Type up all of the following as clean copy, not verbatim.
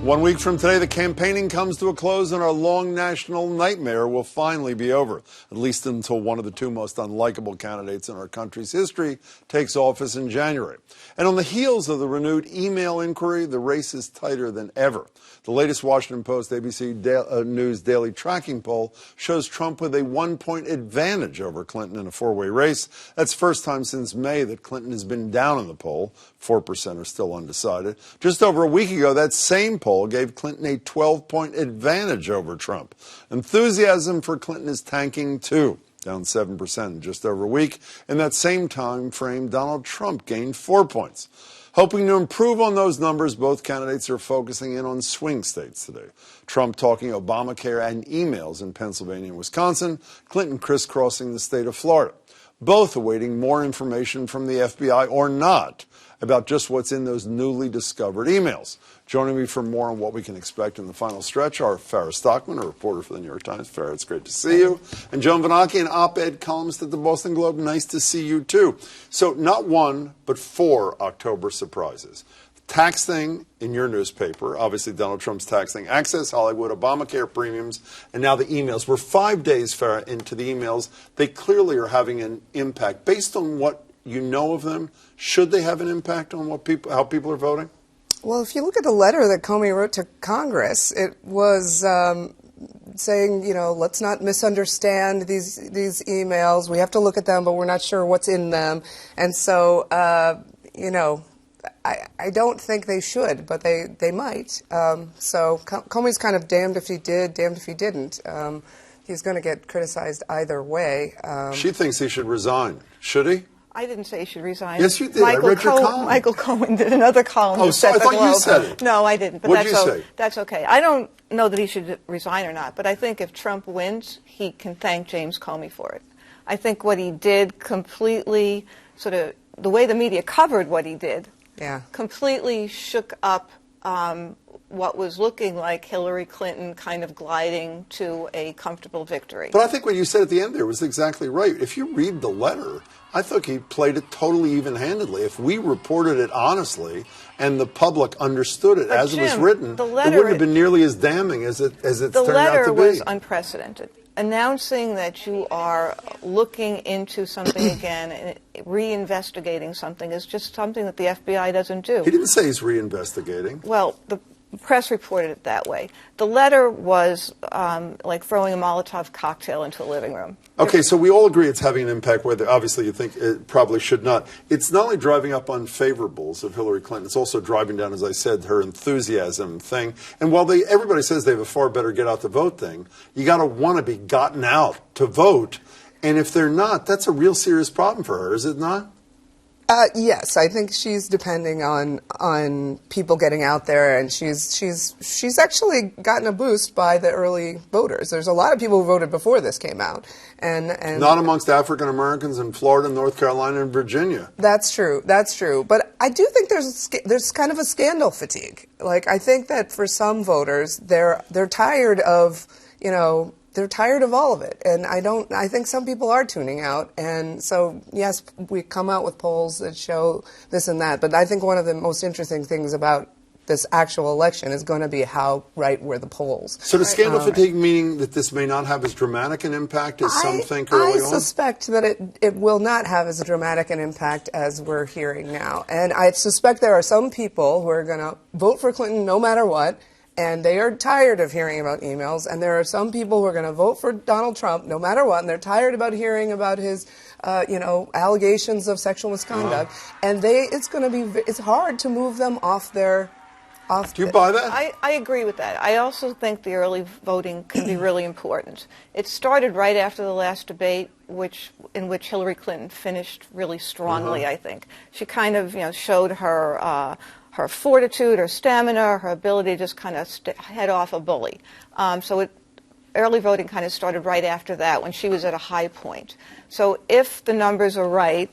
1 week from today, the campaigning comes to a close and our long national nightmare will finally be over, at least until one of the two most unlikable candidates in our country's history takes office in January. And on the heels of the renewed email inquiry, the race is tighter than ever. The latest Washington Post ABC News daily tracking poll shows Trump with a 1-point advantage over Clinton in a four-way race. That's the first time since May that Clinton has been down in the poll. 4% are still undecided. Just over a week ago, that same poll gave Clinton a 12-point advantage over Trump. Enthusiasm for Clinton is tanking too, down 7% in just over a week. In that same time frame, Donald Trump gained 4 points. Hoping to improve on those numbers, both candidates are focusing in on swing states today. Trump talking Obamacare and emails in Pennsylvania and Wisconsin, Clinton crisscrossing the state of Florida. Both awaiting more information from the FBI or not about just what's in those newly discovered emails. Joining me for more on what we can expect in the final stretch are Farrah Stockman, a reporter for the New York Times. Farrah, it's great to see you. And Joan Venacchi, an op-ed columnist at the Boston Globe. Nice to see you, too. So not one, but 4 October surprises. Tax thing in your newspaper, obviously Donald Trump's tax thing, Access Hollywood, Obamacare premiums, and now the emails. We're 5 days, Farrah, into the emails. They clearly are having an impact. Based on what you know of them, should they have an impact on how people are voting? Well, if you look at the letter that Comey wrote to Congress, it was saying, let's not misunderstand these emails. We have to look at them, but we're not sure what's in them. And so, I don't think they should, but they might. So Comey's kind of damned if he did, damned if he didn't. He's going to get criticized either way. She thinks he should resign. Should he? I didn't say he should resign. Yes, you did. I read your column. Michael Cohen did another column. Oh, so I thought you said it. No, I didn't. But what did you say? That's okay. I don't know that he should resign or not, but I think if Trump wins, he can thank James Comey for it. I think what he did completely, sort of, the way the media covered what he did, completely shook up what was looking like Hillary Clinton kind of gliding to a comfortable victory. But I think what you said at the end there was exactly right. If you read the letter, I think he played it totally even-handedly. If we reported it honestly and the public understood it as it was written, it wouldn't have been nearly as damning as it's turned out to be. The letter was unprecedented. Announcing that you are looking into something again and reinvestigating something is just something that the FBI doesn't do. He didn't say he's reinvestigating. Well, the press reported it that way. The letter was like throwing a Molotov cocktail into a living room. Okay, so we all agree it's having an impact, whether obviously you think it probably should not. It's not only driving up unfavorables of Hillary Clinton, it's also driving down, as I said, her enthusiasm thing. And while everybody says they have a far better get out the vote thing, you got to want to be gotten out to vote. And if they're not, that's a real serious problem for her, is it not? Yes, I think she's depending on people getting out there, and she's actually gotten a boost by the early voters. There's a lot of people who voted before this came out, and not amongst African Americans in Florida, North Carolina, and Virginia. That's true. That's true. But I do think there's kind of a scandal fatigue. Like, I think that for some voters, they're tired of They're tired of all of it, and I think some people are tuning out, and so, yes, we come out with polls that show this and that, but I think one of the most interesting things about this actual election is going to be how right were the polls. So does scandal fatigue meaning that this may not have as dramatic an impact as some think early on? I suspect that it will not have as dramatic an impact as we're hearing now, and I suspect there are some people who are going to vote for Clinton no matter what, and they are tired of hearing about emails. And there are some people who are going to vote for Donald Trump no matter what, and they're tired about hearing about his, allegations of sexual misconduct. And it's hard to move them off their. Do you buy that? I agree with that. I also think the early voting can be really important. It started right after the last debate, in which Hillary Clinton finished really strongly. I think she kind of showed her fortitude, her stamina, her ability to just kind of head off a bully. Early voting kind of started right after that when she was at a high point. So if the numbers are right,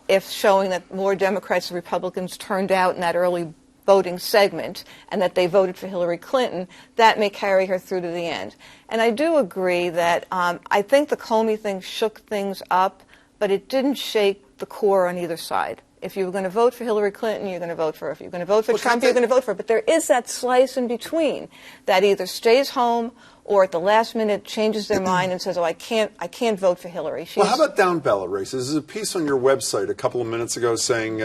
if showing that more Democrats and Republicans turned out in that early voting segment and that they voted for Hillary Clinton, that may carry her through to the end. And I do agree that I think the Comey thing shook things up, but it didn't shake the core on either side. If you were going to vote for Hillary Clinton, you're going to vote for her. If you're going to vote for Well, Trump, can't you're they- going to vote for her. But there is that slice in between that either stays home or at the last minute changes their mind and says, "Oh, I can't vote for Hillary." Well, how about down ballot races? There's a piece on your website a couple of minutes ago saying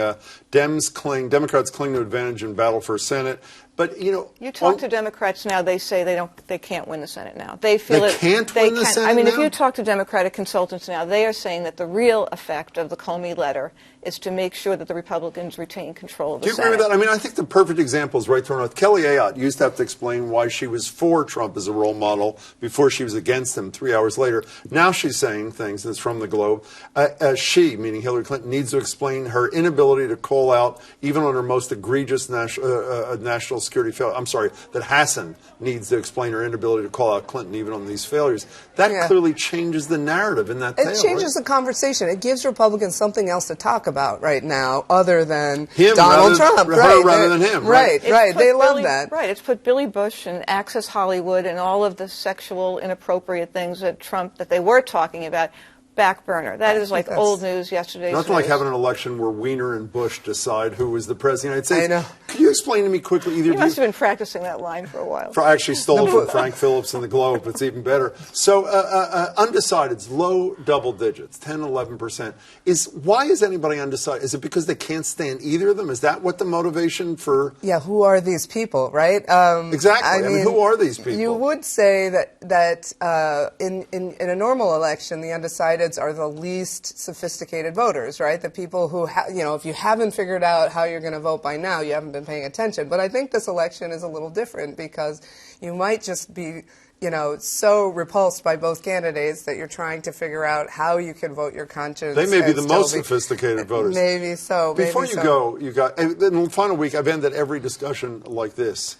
Democrats cling to advantage in battle for Senate. But You talk to Democrats now; they say they can't win the Senate now. They feel They can't win the Senate I mean, if now? you talk to Democratic consultants now, they are saying that the real effect of the Comey letter is to make sure that the Republicans retain control of the Do you Senate. agree with that? I mean, I think the perfect example is right thrown out. Kelly Ayotte used to have to explain why she was for Trump as a role model before she was against him 3 hours later. Now she's saying things, and it's from the Globe. She, meaning Hillary Clinton, needs to explain her inability to call out, even on her most egregious national security failure. I'm sorry, that Hassan needs to explain her inability to call out Clinton, even on these failures. That clearly changes the narrative in that tale. It changes the conversation. It gives Republicans something else to talk about right now, other than Him Donald rather- Trump. her Right, rather than him, right? Right. They love Billy, that. Right. It's put Billy Bush and Access Hollywood and all of the sexual inappropriate things that they were talking about back burner. That is like that's- old news, yesterday's Nothing like news. having an election where Weiner and Bush decide who was the president of the United I States. know. Could you explain to me quickly, either You of must you? have been practicing that line for a while. I actually stole it from Frank Phillips in the Globe. It's even better. So undecideds, low double digits, 10, 11%. Why is anybody undecided? Is it because they can't stand either of them? Is that what the motivation for? Yeah, who are these people, right? Exactly. I mean, who are these people? You would say that in a normal election, the undecideds are the least sophisticated voters, right? The people who, if you haven't figured out how you're going to vote by now, you haven't been paying attention. But I think this election is a little different because you might just be, so repulsed by both candidates that you're trying to figure out how you can vote your conscience. They may be and the still most sophisticated voters. Maybe so. Before maybe you so. go, in the final week, I've ended every discussion like this.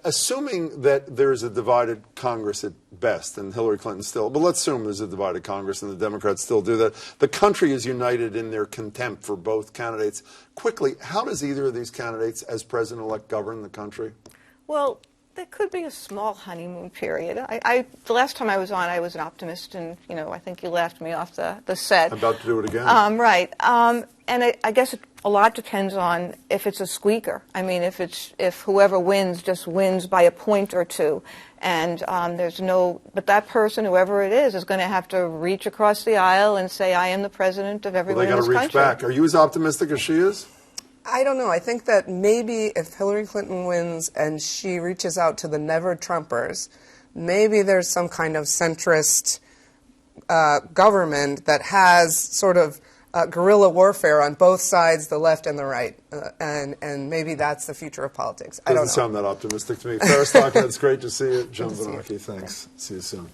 Assuming that there is a divided Congress at best, and Hillary Clinton still, but let's assume there's a divided Congress and the Democrats still do that. The country is united in their contempt for both candidates. Quickly, how does either of these candidates, as president-elect, govern the country? Well, there could be a small honeymoon period. The last time I was on, I was an optimist, and I think you laughed me off the set. I'm about to do it again. Right. And I guess a lot depends on if it's a squeaker. I mean, if whoever wins just wins by a point or two, and but that person, whoever it is going to have to reach across the aisle and say, "I am the president of everyone They in got this to reach country." back. Are you as optimistic as she is? I don't know. I think that maybe if Hillary Clinton wins and she reaches out to the never-Trumpers, maybe there's some kind of centrist government that has sort of guerrilla warfare on both sides, the left and the right, and maybe that's the future of politics. I don't know. Doesn't sound that optimistic to me. Farrah Stockton, it's great to see you. John Benocchi, thanks. See you soon.